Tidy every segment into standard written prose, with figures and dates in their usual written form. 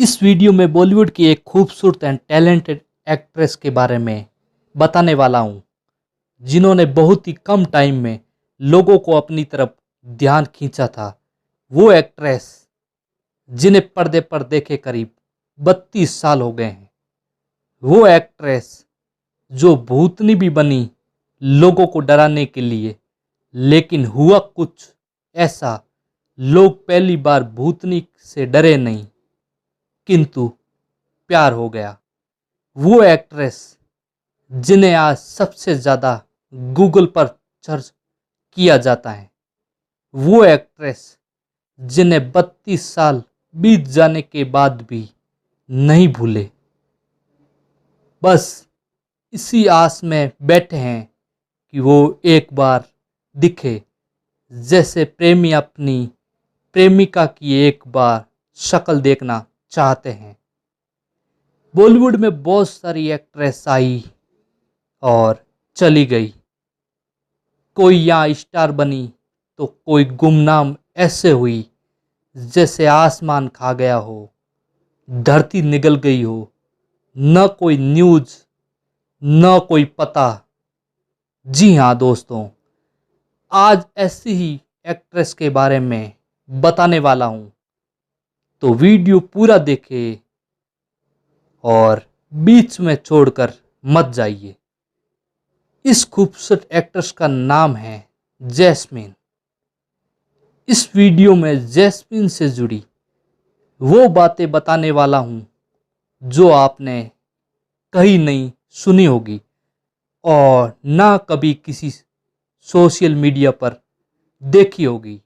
इस वीडियो में बॉलीवुड की एक खूबसूरत एंड टैलेंटेड एक्ट्रेस के बारे में बताने वाला हूं, जिन्होंने बहुत ही कम टाइम में लोगों को अपनी तरफ ध्यान खींचा था। वो एक्ट्रेस जिन्हें पर्दे पर देखे करीब 32 साल हो गए हैं। वो एक्ट्रेस जो भूतनी भी बनी लोगों को डराने के लिए, लेकिन हुआ कुछ ऐसा, लोग पहली बार भूतनी से डरे नहीं किंतु प्यार हो गया। वो एक्ट्रेस जिन्हें आज सबसे ज़्यादा गूगल पर सर्च किया जाता है। वो एक्ट्रेस जिन्हें 32 साल बीत जाने के बाद भी नहीं भूले, बस इसी आस में बैठे हैं कि वो एक बार दिखे, जैसे प्रेमी अपनी प्रेमिका की एक बार शक्ल देखना चाहते हैं। बॉलीवुड में बहुत सारी एक्ट्रेस आई और चली गई, कोई यहाँ स्टार बनी तो कोई गुमनाम ऐसे हुई जैसे आसमान खा गया हो, धरती निगल गई हो, न कोई न्यूज़ न कोई पता। जी हाँ दोस्तों, आज ऐसी ही एक्ट्रेस के बारे में बताने वाला हूँ, तो वीडियो पूरा देखें और बीच में छोड़कर मत जाइए। इस खूबसूरत एक्ट्रेस का नाम है जैस्मीन। इस वीडियो में जैस्मीन से जुड़ी वो बातें बताने वाला हूँ जो आपने कहीं नहीं सुनी होगी और ना कभी किसी सोशल मीडिया पर देखी होगी।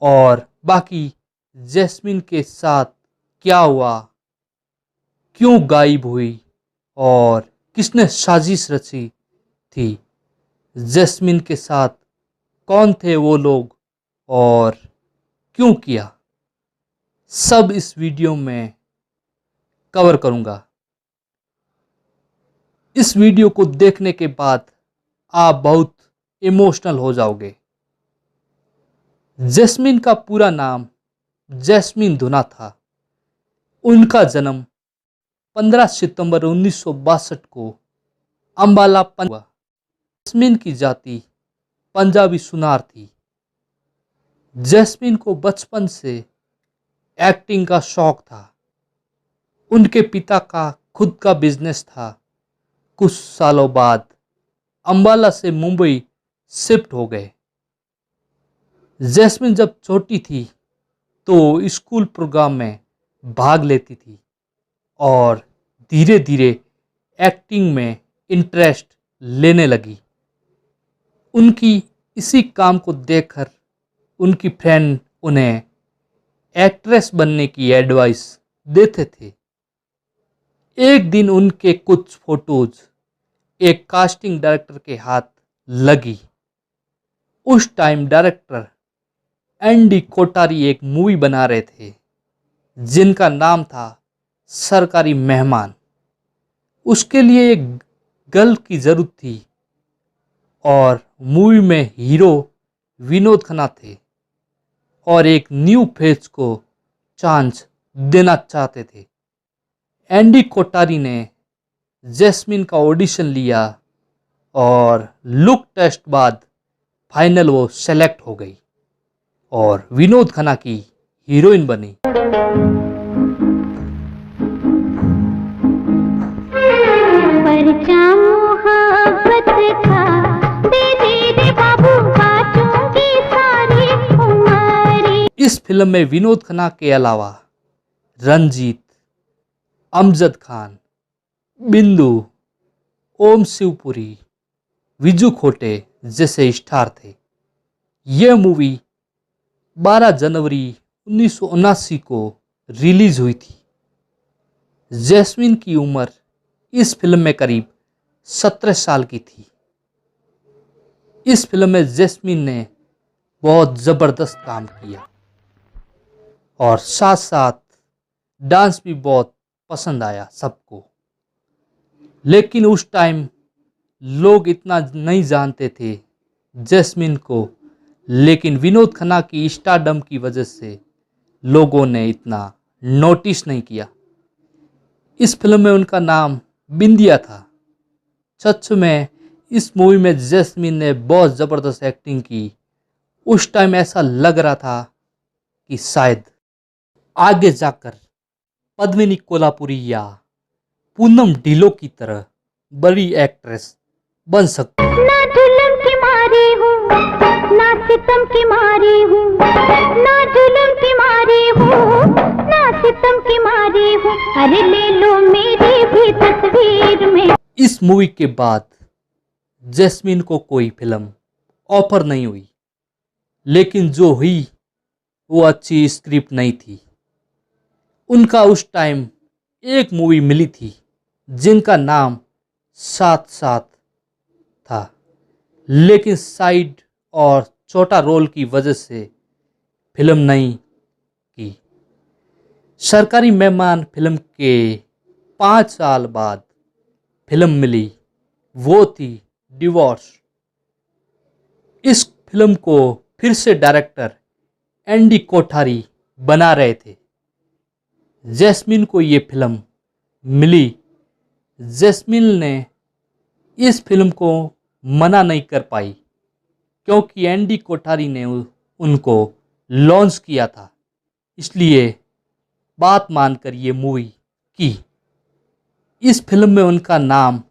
और बाकी जैस्मीन के साथ क्या हुआ, क्यों गायब हुई और किसने साजिश रची थी, जैस्मीन के साथ कौन थे वो लोग और क्यों किया, सब इस वीडियो में कवर करूंगा। इस वीडियो को देखने के बाद आप बहुत इमोशनल हो जाओगे। जैस्मीन का पूरा नाम जैस्मीन धुना था। उनका जन्म 15 सितंबर 1962 को अंबाला हुआ। जैस्मीन की जाति पंजाबी सुनार थी। जैस्मीन को बचपन से एक्टिंग का शौक था। उनके पिता का खुद का बिजनेस था। कुछ सालों बाद अंबाला से मुंबई शिफ्ट हो गए। जैस्मीन जब छोटी थी तो स्कूल प्रोग्राम में भाग लेती थी और धीरे धीरे एक्टिंग में इंटरेस्ट लेने लगी। उनकी इसी काम को देखकर उनकी फ्रेंड उन्हें एक्ट्रेस बनने की एडवाइस देते थे। एक दिन उनके कुछ फोटोज एक कास्टिंग डायरेक्टर के हाथ लगी। उस टाइम डायरेक्टर एनडी कोठारी एक मूवी बना रहे थे जिनका नाम था सरकारी मेहमान। उसके लिए एक गर्ल की ज़रूरत थी और मूवी में हीरो विनोद खन्ना थे और एक न्यू फेस को चांस देना चाहते थे। एनडी कोठारी ने जैस्मीन का ऑडिशन लिया और लुक टेस्ट बाद फाइनल वो सेलेक्ट हो गई और विनोद खन्ना की हीरोइन बनी। इस फिल्म में विनोद खन्ना के अलावा रंजीत, अमजद खान, बिंदु, ओम शिवपुरी, विजू खोटे जैसे स्टार थे। यह मूवी 12 जनवरी 1979 को रिलीज हुई थी। जैस्मीन की उम्र इस फिल्म में करीब 17 साल की थी। इस फिल्म में जैस्मीन ने बहुत ज़बरदस्त काम किया और साथ साथ डांस भी बहुत पसंद आया सबको। लेकिन उस टाइम लोग इतना नहीं जानते थे जैस्मीन को, लेकिन विनोद खन्ना की स्टारडम की वजह से लोगों ने इतना नोटिस नहीं किया। इस फिल्म में उनका नाम बिंदिया था। सच में इस मूवी में जैस्मीन ने बहुत ज़बरदस्त एक्टिंग की। उस टाइम ऐसा लग रहा था कि शायद आगे जाकर पद्मिनी कोल्हापुरी या पूनम ढिल्लों की तरह बड़ी एक्ट्रेस बन सकती है। ना जुल्म की मारी हूँ, ना सितम की मारी हूँ, ना जुल्म की मारी हूँ, ना सितम की मारी हूँ। अरे ले लो मेरी भी तस्वीर में। इस मूवी के बाद जैस्मीन को कोई फिल्म ऑफर नहीं हुई, लेकिन जो हुई वो अच्छी स्क्रिप्ट नहीं थी। उनका उस टाइम एक मूवी मिली थी जिनका नाम साथ साथ था, लेकिन साइड और छोटा रोल की वजह से फिल्म नहीं की। सरकारी मेहमान फिल्म के 5 साल बाद फिल्म मिली, वो थी डिवोर्स। इस फिल्म को फिर से डायरेक्टर एंडी कोठारी बना रहे थे। जैस्मीन को ये फिल्म मिली। जैस्मीन ने इस फिल्म को मना नहीं कर पाई क्योंकि एंडी कोठारी ने उनको लॉन्च किया था, इसलिए बात मानकर ये मूवी की। इस फिल्म में उनका नाम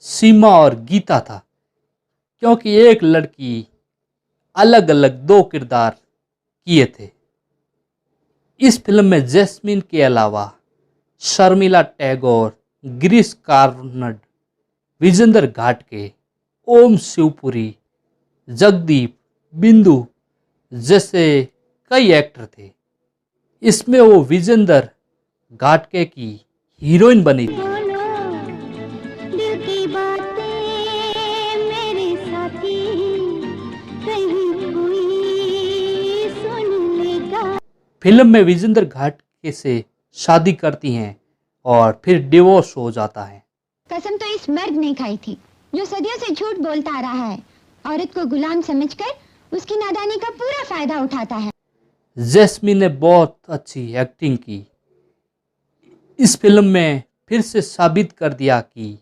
सीमा और गीता था क्योंकि एक लड़की अलग अलग 2 किरदार किए थे। इस फिल्म में जैस्मीन के अलावा शर्मिला टैगोर, गिरीश कार्नाड, विजेंद्र घाटगे, ओम शिवपुरी, जगदीप, बिंदु जैसे कई एक्टर थे। इसमें वो विजेंद्र घाटगे की हीरोइन बनी थी। दिल की बातें मेरे साथी, कहीं कोई सुन लेगा। फिल्म में विजेंद्र घाटगे से शादी करती हैं और फिर डिवोर्स हो जाता है। कसम तो इस मर्द ने खाई थी जो सदियों से झूठ बोलता आ रहा है, औरत को गुलाम समझकर उसकी नादानी का पूरा फायदा उठाता है। जैस्मीन ने बहुत अच्छी एक्टिंग की। इस फिल्म में फिर से साबित कर दिया कि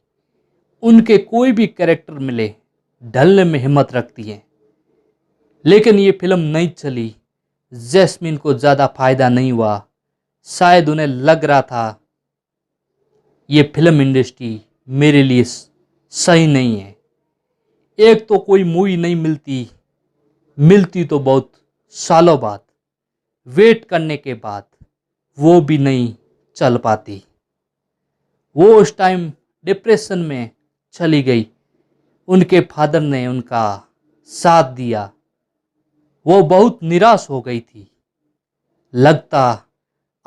उनके कोई भी कैरेक्टर मिले ढलने में हिम्मत रखती हैं। लेकिन ये फिल्म नहीं चली। जैस्मीन को ज़्यादा फायदा नहीं हुआ। शायद उन्हें लग रहा था ये फिल्म इंडस्ट्री मेरे लिए सही नहीं है। एक तो कोई मूवी नहीं मिलती तो बहुत सालों बाद, वेट करने के बाद वो भी नहीं चल पाती। वो उस टाइम डिप्रेशन में चली गई। उनके फादर ने उनका साथ दिया। वो बहुत निराश हो गई थी। लगता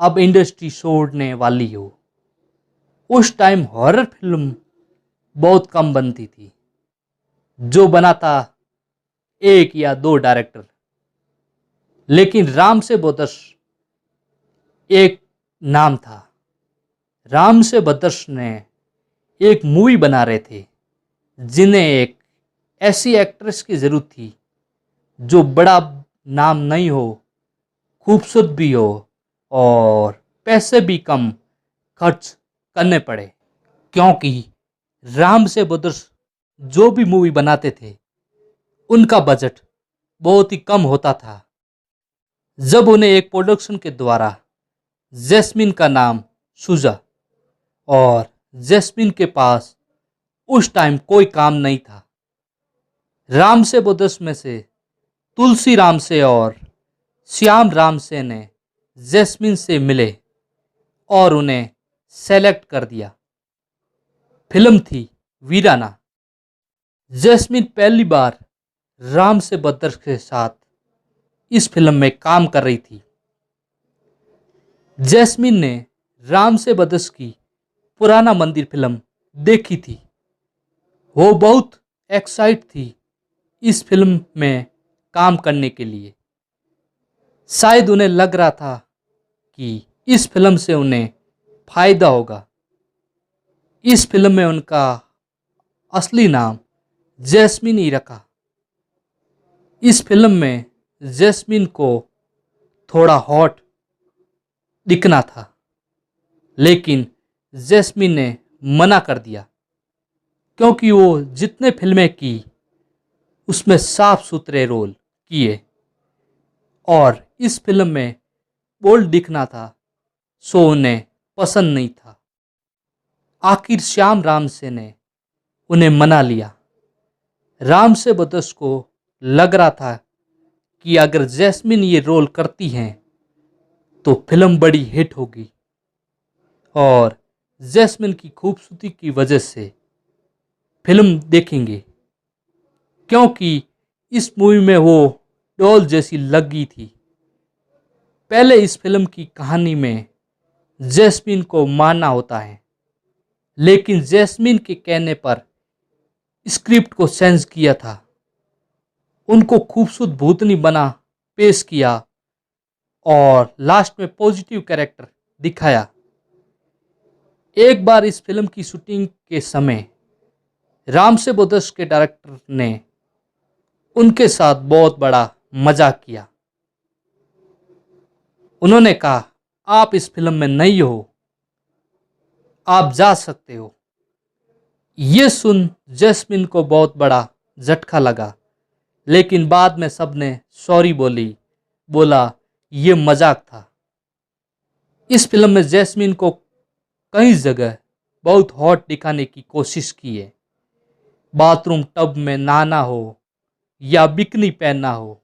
अब इंडस्ट्री छोड़ने वाली हो। उस टाइम हॉरर फिल्म बहुत कम बनती थी, जो बनाता 1 या 2 डायरेक्टर। लेकिन राम से ब्रदर्स एक नाम था। राम से ब्रदर्स ने एक मूवी बना रहे थे जिन्हें एक ऐसी एक्ट्रेस की ज़रूरत थी जो बड़ा नाम नहीं हो, खूबसूरत भी हो और पैसे भी कम खर्च करने पड़े। क्योंकि राम से ब्रदर्स जो भी मूवी बनाते थे उनका बजट बहुत ही कम होता था। जब उन्हें एक प्रोडक्शन के द्वारा जैस्मीन का नाम सूझा और जैस्मीन के पास उस टाइम कोई काम नहीं था, राम से ब्रदर्स में से तुलसी राम से और श्याम राम से ने जैस्मीन से मिले और उन्हें सेलेक्ट कर दिया। फिल्म थी वीराना। जैस्मीन पहली बार राम से ब्रदर्स के साथ इस फिल्म में काम कर रही थी। जैस्मीन ने राम से ब्रदर्स की पुराना मंदिर फिल्म देखी थी। वो बहुत एक्साइट थी इस फिल्म में काम करने के लिए। शायद उन्हें लग रहा था कि इस फिल्म से उन्हें फायदा होगा। इस फिल्म में उनका असली नाम जैस्मीन ही रखा। इस फिल्म में जैस्मीन को थोड़ा हॉट दिखना था, लेकिन जैस्मीन ने मना कर दिया क्योंकि वो जितने फिल्में की उसमें साफ सुथरे रोल किए और इस फिल्म में बोल्ड दिखना था, सो उन्हें पसंद नहीं था। आखिर श्याम रामसे ने उन्हें मना लिया। रामसे ब्रदर्स को लग रहा था कि अगर जैस्मीन ये रोल करती हैं तो फिल्म बड़ी हिट होगी और जैस्मीन की खूबसूरती की वजह से फिल्म देखेंगे, क्योंकि इस मूवी में वो डॉल जैसी लगी थी। पहले इस फिल्म की कहानी में जैस्मीन को मारना होता है, लेकिन जैस्मीन के कहने पर स्क्रिप्ट को चेंज किया था, उनको खूबसूरत भूतनी बना पेश किया और लास्ट में पॉजिटिव कैरेक्टर दिखाया। एक बार इस फिल्म की शूटिंग के समय रामसे ब्रदर्स के डायरेक्टर ने उनके साथ बहुत बड़ा मजाक किया। उन्होंने कहा, आप इस फिल्म में नहीं हो, आप जा सकते हो। ये सुन जैस्मीन को बहुत बड़ा झटका लगा, लेकिन बाद में सबने सॉरी बोला ये मजाक था। इस फिल्म में जैस्मीन को कई जगह बहुत हॉट दिखाने की कोशिश की है। बाथरूम टब में नहाना हो या बिकनी पहनना हो,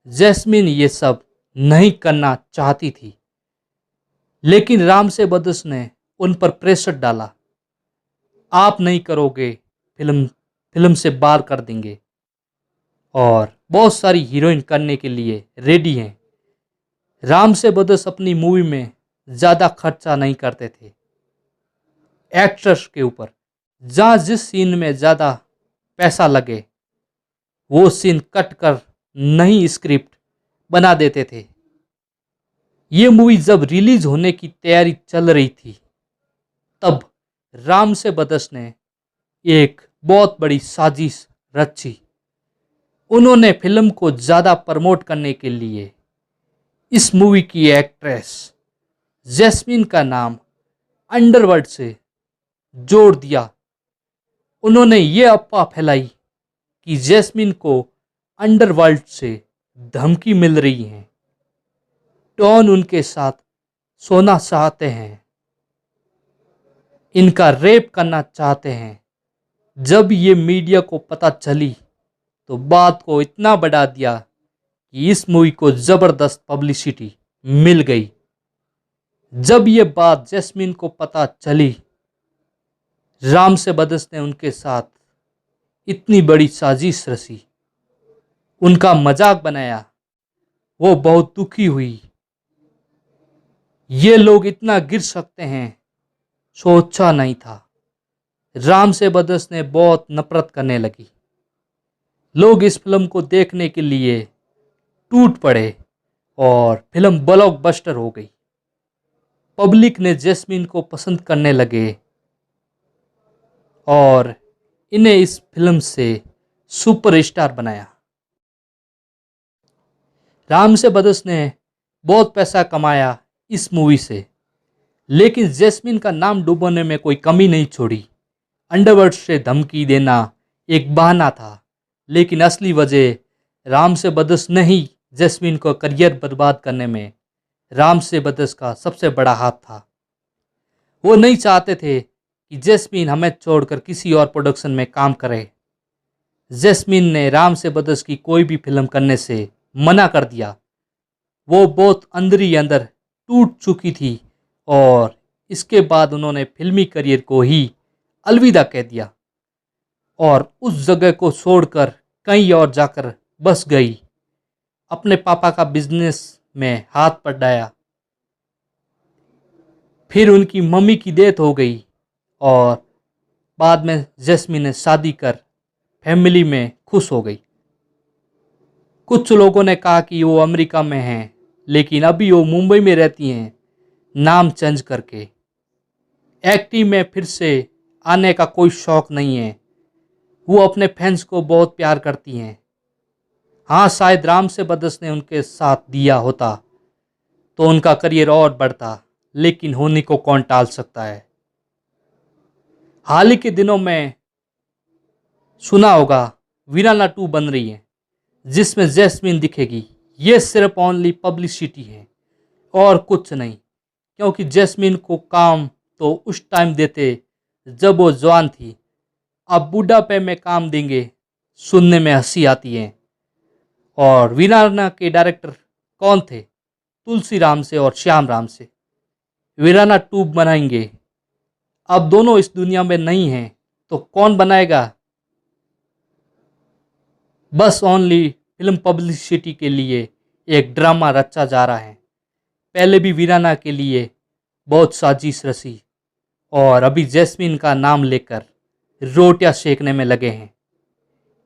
जैस्मीन ये सब नहीं करना चाहती थी, लेकिन रामसे ब्रदर्स ने उन पर प्रेशर डाला। आप नहीं करोगे, फिल्म से बाहर कर देंगे। और बहुत सारी हीरोइन करने के लिए रेडी हैं। रामसे ब्रदर्स अपनी मूवी में ज़्यादा खर्चा नहीं करते थे एक्टर्स के ऊपर। जहाँ जिस सीन में ज़्यादा पैसा लगे वो सीन कट कर नई स्क्रिप्ट बना देते थे। ये मूवी जब रिलीज होने की तैयारी चल रही थी, तब रामसे ब्रदर्स ने एक बहुत बड़ी साजिश रची। उन्होंने फिल्म को ज़्यादा प्रमोट करने के लिए इस मूवी की एक्ट्रेस जैस्मीन का नाम अंडरवर्ल्ड से जोड़ दिया। उन्होंने ये अफवाह फैलाई कि जैस्मीन को अंडरवर्ल्ड से धमकी मिल रही है, डॉन उनके साथ सोना चाहते हैं, इनका रेप करना चाहते हैं। जब ये मीडिया को पता चली तो बात को इतना बढ़ा दिया कि इस मूवी को ज़बरदस्त पब्लिसिटी मिल गई। जब ये बात जैस्मीन को पता चली, रामसे ब्रदर्स ने उनके साथ इतनी बड़ी साजिश रची, उनका मजाक बनाया। वो बहुत दुखी हुई। ये लोग इतना गिर सकते हैं, सोचा नहीं था। रामसे ब्रदर्स ने बहुत नफरत करने लगी। लोग इस फिल्म को देखने के लिए टूट पड़े और फिल्म ब्लॉकबस्टर हो गई। पब्लिक ने जैस्मीन को पसंद करने लगे और इन्हें इस फिल्म से सुपरस्टार बनाया। रामसे ब्रदर्स ने बहुत पैसा कमाया इस मूवी से, लेकिन जैस्मीन का नाम डुबोने में कोई कमी नहीं छोड़ी। अंडरवर्ल्ड से धमकी देना एक बहाना था, लेकिन असली वजह रामसे ब्रदर्स नहीं, जैस्मीन को करियर बर्बाद करने में रामसे ब्रदर्स का सबसे बड़ा हाथ था। वो नहीं चाहते थे कि जैस्मीन हमें छोड़कर किसी और प्रोडक्शन में काम करे। जैस्मीन ने रामसे ब्रदर्स की कोई भी फिल्म करने से मना कर दिया। वो बहुत अंदर ही अंदर टूट चुकी थी और इसके बाद उन्होंने फिल्मी करियर को ही अलविदा कह दिया और उस जगह को छोड़कर कहीं और जाकर बस गई। अपने पापा का बिजनेस में हाथ पटाया। फिर उनकी मम्मी की डेथ हो गई और बाद में जैस्मीन ने शादी कर फैमिली में खुश हो गई। कुछ लोगों ने कहा कि वो अमेरिका में हैं, लेकिन अभी वो मुंबई में रहती हैं, नाम चेंज करके। एक्टिंग में फिर से आने का कोई शौक नहीं है। वो अपने फैंस को बहुत प्यार करती हैं। हाँ, शायद रामसे ब्रदर्स ने उनके साथ दिया होता तो उनका करियर और बढ़ता, लेकिन होनी को कौन टाल सकता है। हाल ही के दिनों में सुना होगा वीराना 2 बन रही है जिसमें जैस्मीन दिखेगी। ये सिर्फ ओनली पब्लिसिटी है और कुछ नहीं, क्योंकि जैस्मीन को काम तो उस टाइम देते जब वो जवान थी, अब बुढ़ापे में काम देंगे, सुनने में हंसी आती है। और वीराना के डायरेक्टर कौन थे? तुलसी राम से और श्याम राम से। वीराना 2 बनाएंगे। अब दोनों इस दुनिया में नहीं हैं तो कौन बनाएगा? बस ओनली फिल्म पब्लिसिटी के लिए एक ड्रामा रचा जा रहा है। पहले भी वीराना के लिए बहुत साजिश रची और अभी जैस्मीन का नाम लेकर रोटियां सेकने में लगे हैं,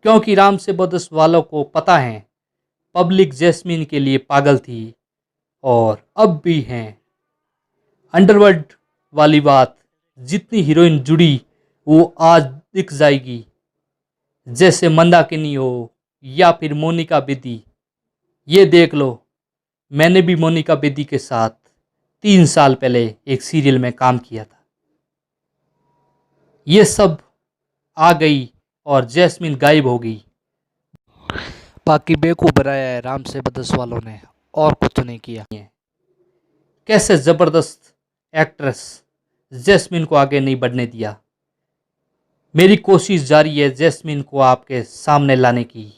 क्योंकि राम से बदस वालों को पता है पब्लिक जैस्मीन के लिए पागल थी और अब भी हैं। अंडरवर्ल्ड वाली बात जितनी हीरोइन जुड़ी वो आज दिख जाएगी, जैसे मंदाकिनी हो या फिर मोनिका बेदी। ये देख लो, मैंने भी मोनिका बेदी के साथ 3 साल पहले एक सीरियल में काम किया था। ये सब आ गई और जैस्मीन गायब हो गई। बाकी बेवकूफ़ बनाया है राम से बदस वालों ने और कुछ नहीं किया। कैसे ज़बरदस्त एक्ट्रेस जैस्मीन को आगे नहीं बढ़ने दिया। मेरी कोशिश जारी है जैस्मीन को आपके सामने लाने की।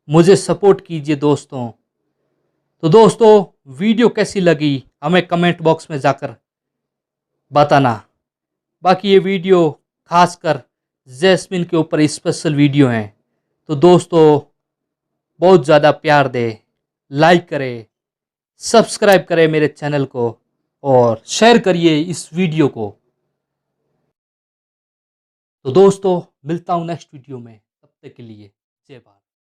मुझे सपोर्ट कीजिए दोस्तों। तो दोस्तों, वीडियो कैसी लगी हमें कमेंट बॉक्स में जाकर बताना। बाकी ये वीडियो खासकर जैस्मीन के ऊपर स्पेशल वीडियो हैं, तो दोस्तों बहुत ज़्यादा प्यार दे, लाइक करें, सब्सक्राइब करें मेरे चैनल को और शेयर करिए इस वीडियो को। तो दोस्तों मिलता हूँ नेक्स्ट वीडियो में, तब तक के लिए जय भारत।